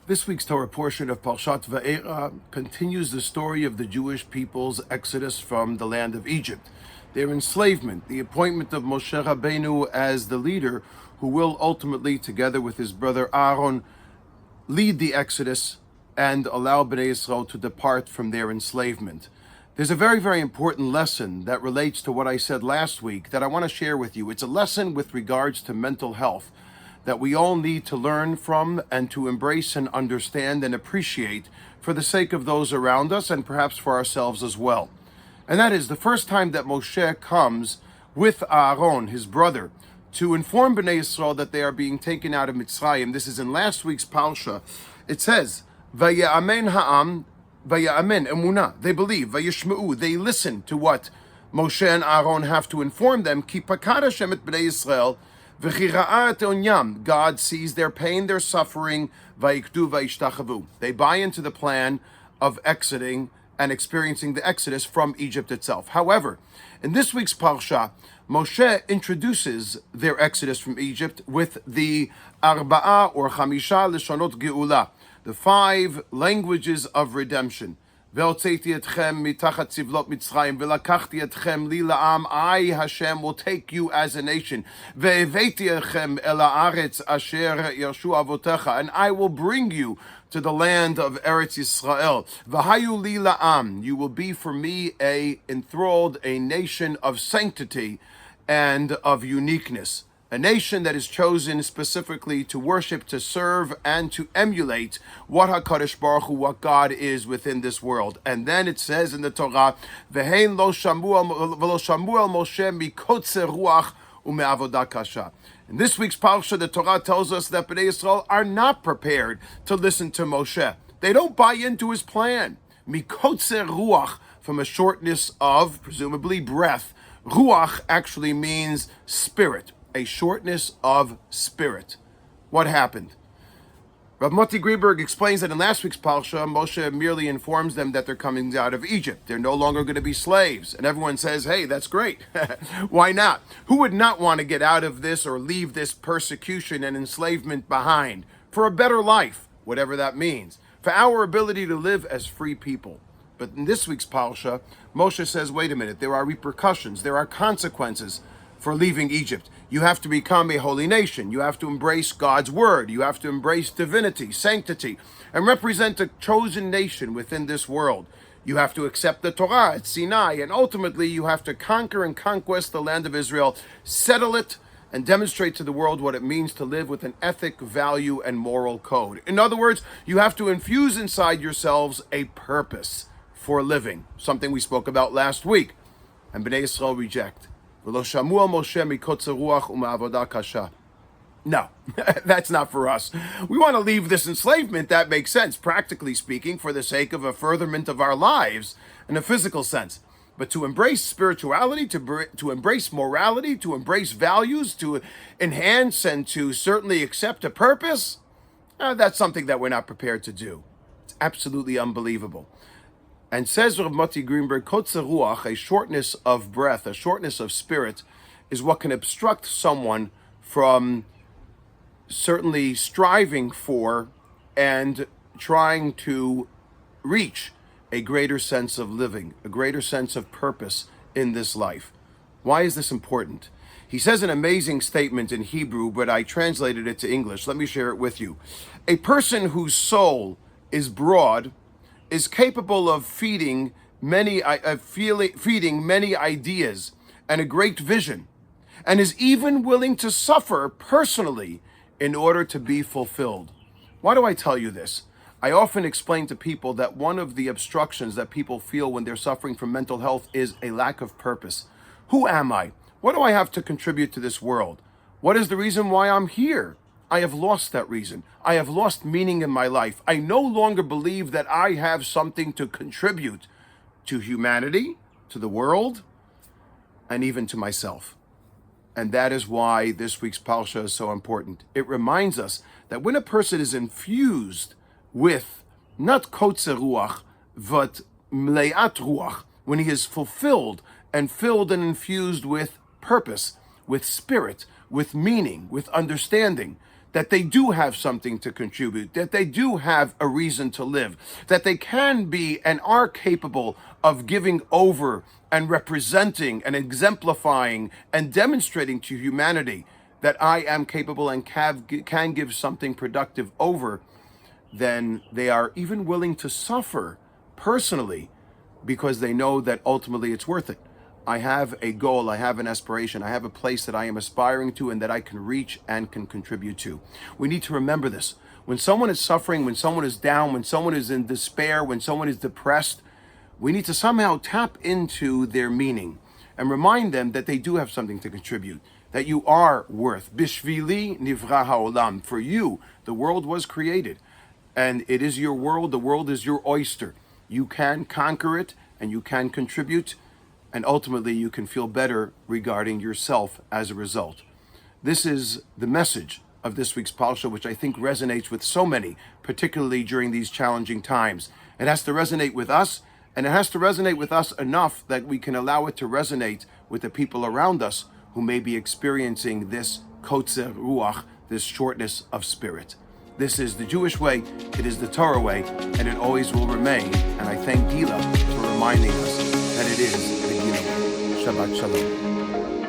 This week's Torah portion of Parshat Vaera continues the story of the Jewish people's exodus from the land of Egypt, their enslavement, the appointment of Moshe Rabbeinu as the leader who will ultimately, together with his brother Aaron, lead the exodus and allow Bnei Yisrael to depart from their enslavement. There's a very, very important lesson that relates to what I said last week that I want to share with you. It's a lesson with regards to mental health that we all need to learn from and to embrace and understand and appreciate for the sake of those around us and perhaps for ourselves as well. And that is the first time that Moshe comes with Aaron, his brother, to inform Bnei Yisrael that they are being taken out of Mitzrayim. This is in last week's Parsha. It says, Vaye'amen ha'am, Vaye'amen emunah. They believe, Vayishma'u. They listen to what Moshe and Aaron have to inform them. Ki pakad Hashem et Bnei Yisrael, God sees their pain, their suffering. They buy into the plan of exiting and experiencing the exodus from Egypt itself. However, in this week's Parsha, Moshe introduces their exodus from Egypt with the Arba'a or Chamisha Leshonot Geula, the 5 languages of redemption. והוצאתי אתכם מתחת צבלות מצרים, ולקחתי אתכם לי לעם, I, Hashem, will take you as a nation. והבאתי אתכם אל הארץ אשר ירשו אבותיך, and I will bring you to the land of Eretz Yisrael. והיו לי לעם, you will be for me a enthralled, a nation of sanctity and of uniqueness. A nation that is chosen specifically to worship, to serve, and to emulate what HaKadosh Baruch Hu, what God is within this world. And then it says in the Torah, "V'hein lo shamu el Moshe mikotze ruach ume'avodah kasha." In this week's Parsha, the Torah tells us that Bnei Yisrael are not prepared to listen to Moshe. They don't buy into his plan. Mikotze ruach, from a shortness of, presumably, breath. Ruach actually means spirit. A shortness of spirit. What happened? Rav Moti Greenberg explains that in last week's Parsha, Moshe merely informs them that they're coming out of Egypt. They're no longer going to be slaves. And everyone says, hey, that's great. Why not? Who would not want to get out of this or leave this persecution and enslavement behind for a better life, whatever that means, for our ability to live as free people? But in this week's Parsha, Moshe says, wait a minute, there are repercussions, there are consequences for leaving Egypt. You have to become a holy nation. You have to embrace God's word. You have to embrace divinity, sanctity, and represent a chosen nation within this world. You have to accept the Torah at Sinai, and ultimately you have to conquer and conquest the land of Israel, settle it, and demonstrate to the world what it means to live with an ethic, value, and moral code. In other words, you have to infuse inside yourselves a purpose for living, something we spoke about last week, and Bnei Yisrael reject. No, that's not for us. We want to leave this enslavement, that makes sense, practically speaking, for the sake of a furtherment of our lives in a physical sense. But to embrace spirituality, to embrace morality, to embrace values, to enhance and to certainly accept a purpose, that's something that we're not prepared to do. It's absolutely unbelievable. And says Rav Moti Greenberg, Kotze Ruach, a shortness of breath, a shortness of spirit, is what can obstruct someone from certainly striving for and trying to reach a greater sense of living, a greater sense of purpose in this life. Why is this important? He says an amazing statement in Hebrew, but I translated it to English. Let me share it with you. A person whose soul is broad is capable of feeding many ideas and a great vision, and is even willing to suffer personally in order to be fulfilled. Why do I tell you this? I often explain to people that one of the obstructions that people feel when they're suffering from mental health is a lack of purpose. Who am I? What do I have to contribute to this world? What is the reason why I'm here? I have lost that reason. I have lost meaning in my life. I no longer believe that I have something to contribute to humanity, to the world, and even to myself. And that is why this week's Parsha is so important. It reminds us that when a person is infused with not kotze ruach, but mleat ruach, when he is fulfilled and filled and infused with purpose, with spirit, with meaning, with understanding, that they do have something to contribute, that they do have a reason to live, that they can be and are capable of giving over and representing and exemplifying and demonstrating to humanity that I am capable and can give something productive over, then they are even willing to suffer personally because they know that ultimately it's worth it. I have a goal, I have an aspiration, I have a place that I am aspiring to and that I can reach and can contribute to. We need to remember this. When someone is suffering, when someone is down, when someone is in despair, when someone is depressed, we need to somehow tap into their meaning and remind them that they do have something to contribute, that you are worth. Bishvili nivra haolam. For you, the world was created, and it is your world. The world is your oyster. You can conquer it, and you can contribute, and ultimately you can feel better regarding yourself as a result. This is the message of this week's Parsha, which I think resonates with so many, particularly during these challenging times. It has to resonate with us, and it has to resonate with us enough that we can allow it to resonate with the people around us who may be experiencing this kotzer ruach, this shortness of spirit. This is the Jewish way, it is the Torah way, and it always will remain. And I thank Gila for reminding us that it is the Gila way. Shabbat Shalom.